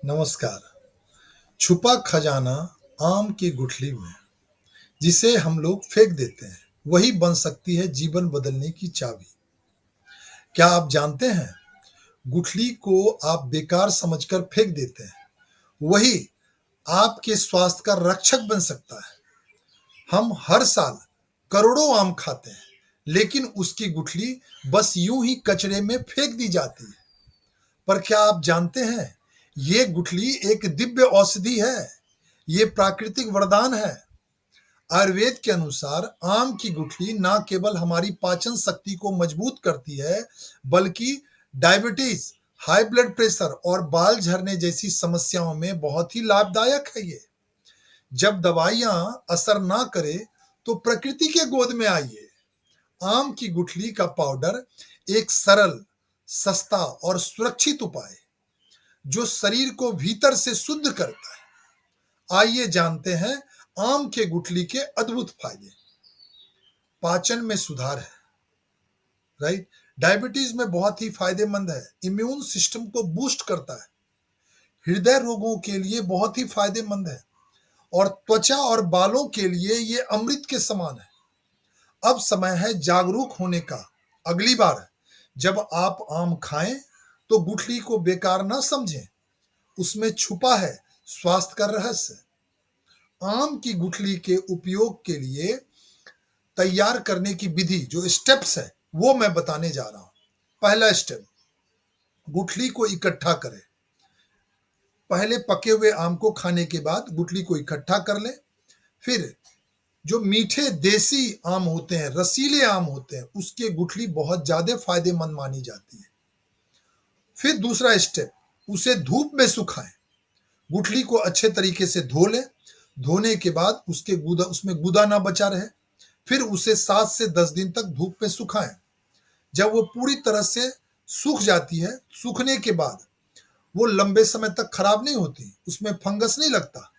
नमस्कार। छुपा खजाना आम की गुठली में, जिसे हम लोग फेंक देते हैं, वही बन सकती है जीवन बदलने की चाबी। क्या आप जानते हैं? गुठली को आप बेकार समझकर फेंक देते हैं, वही आपके स्वास्थ्य का रक्षक बन सकता है। हम हर साल करोड़ों आम खाते हैं, लेकिन उसकी गुठली बस यूं ही कचरे में फेंक दी जाती है। पर क्या आप जानते हैं, ये गुठली एक दिव्य औषधि है। ये प्राकृतिक वरदान है। आयुर्वेद के अनुसार आम की गुठली न केवल हमारी पाचन शक्ति को मजबूत करती है, बल्कि डायबिटीज, हाई ब्लड प्रेशर और बाल झड़ने जैसी समस्याओं में बहुत ही लाभदायक है ये। जब दवाइयां असर ना करे, तो प्रकृति के गोद में आइए। आम की गुठली का पाउडर एक सरल, सस्ता और सुरक्षित उपाय है, जो शरीर को भीतर से शुद्ध करता है। आइए जानते हैं आम के गुठली के अद्भुत फायदे। पाचन में सुधार है, राइट। डायबिटीज में बहुत ही फायदेमंद है। इम्यून सिस्टम को बूस्ट करता है। हृदय रोगों के लिए बहुत ही फायदेमंद है। और त्वचा और बालों के लिए ये अमृत के समान है। अब समय है जागरूक होने का। अगली बार जब आप आम खाएं, तो गुठली को बेकार ना समझें। उसमें छुपा है स्वास्थ्य का रहस्य। आम की गुठली के उपयोग के लिए तैयार करने की विधि, जो स्टेप्स है, वो मैं बताने जा रहा हूं। पहला स्टेप, गुठली को इकट्ठा करें। पहले पके हुए आम को खाने के बाद गुठली को इकट्ठा कर लें। फिर जो मीठे देसी आम होते हैं, रसीले आम होते हैं, उसके गुठली बहुत ज्यादा फायदेमंद मानी जाती है। फिर दूसरा स्टेप, उसे धूप में सुखाएं। गुठली को अच्छे तरीके से धो लें। धोने के बाद उसमें गूदा ना बचा रहे। फिर उसे 7 से 10 दिन तक धूप में सुखाएं। जब वो पूरी तरह से सूख जाती है, सूखने के बाद वो लंबे समय तक खराब नहीं होती, उसमें फंगस नहीं लगता।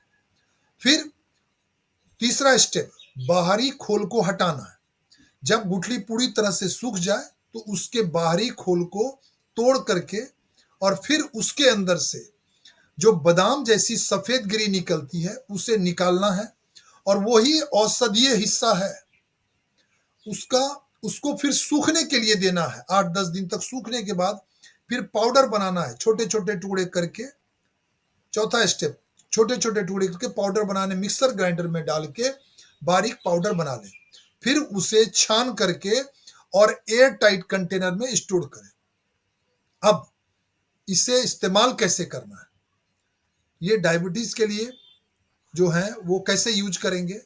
फिर तीसरा स्टेप, बाहरी खोल को हटाना है। जब गुठली पूरी तरह से सूख जाए, तो उसके बाहरी खोल को तोड़ करके और फिर उसके अंदर से जो बादाम जैसी सफेद गिरी निकलती है, उसे निकालना है। और वही औषधीय हिस्सा है। उसका उसको फिर सूखने के लिए देना है। 8-10 दिन तक सूखने के बाद फिर पाउडर बनाना है, छोटे छोटे टुकड़े करके। चौथा स्टेप, छोटे छोटे टुकड़े करके पाउडर बनाने, मिक्सर ग्राइंडर में डाल के बारीक पाउडर बना लें। फिर उसे छान करके और एयर टाइट कंटेनर में स्टोर करें। अब इसे इस्तेमाल कैसे करना है, ये डायबिटीज के लिए जो है वो कैसे यूज करेंगे।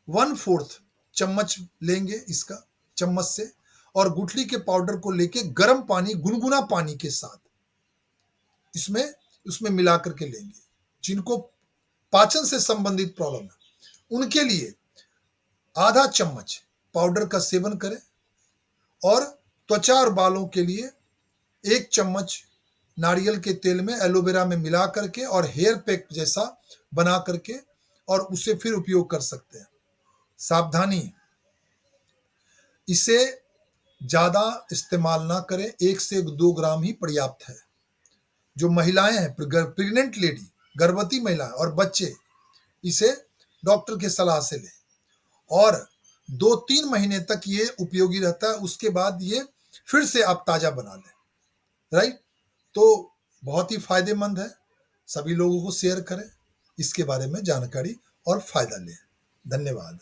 1/4 चम्मच लेंगे इसका, चम्मच से, और गुठली के पाउडर को लेके गर्म पानी, गुनगुना पानी के साथ इसमें उसमें मिला करके लेंगे। जिनको पाचन से संबंधित प्रॉब्लम है, उनके लिए आधा चम्मच पाउडर का सेवन करें। और त्वचा और बालों के लिए 1 चम्मच नारियल के तेल में एलोवेरा में मिला करके और हेयर पैक जैसा बना करके, और उसे फिर उपयोग कर सकते हैं। सावधानी, इसे ज्यादा इस्तेमाल ना करें। 1 से 2 ग्राम ही पर्याप्त है। जो महिलाएं हैं, प्रेग्नेंट लेडी, गर्भवती महिलाएं और बच्चे, इसे डॉक्टर के सलाह से लें। और 2-3 महीने तक ये उपयोगी रहता है। उसके बाद ये फिर से आप ताजा बना लें, राइट। तो बहुत ही फायदेमंद है। सभी लोगों को शेयर करें, इसके बारे में जानकारी और फायदा लें। धन्यवाद।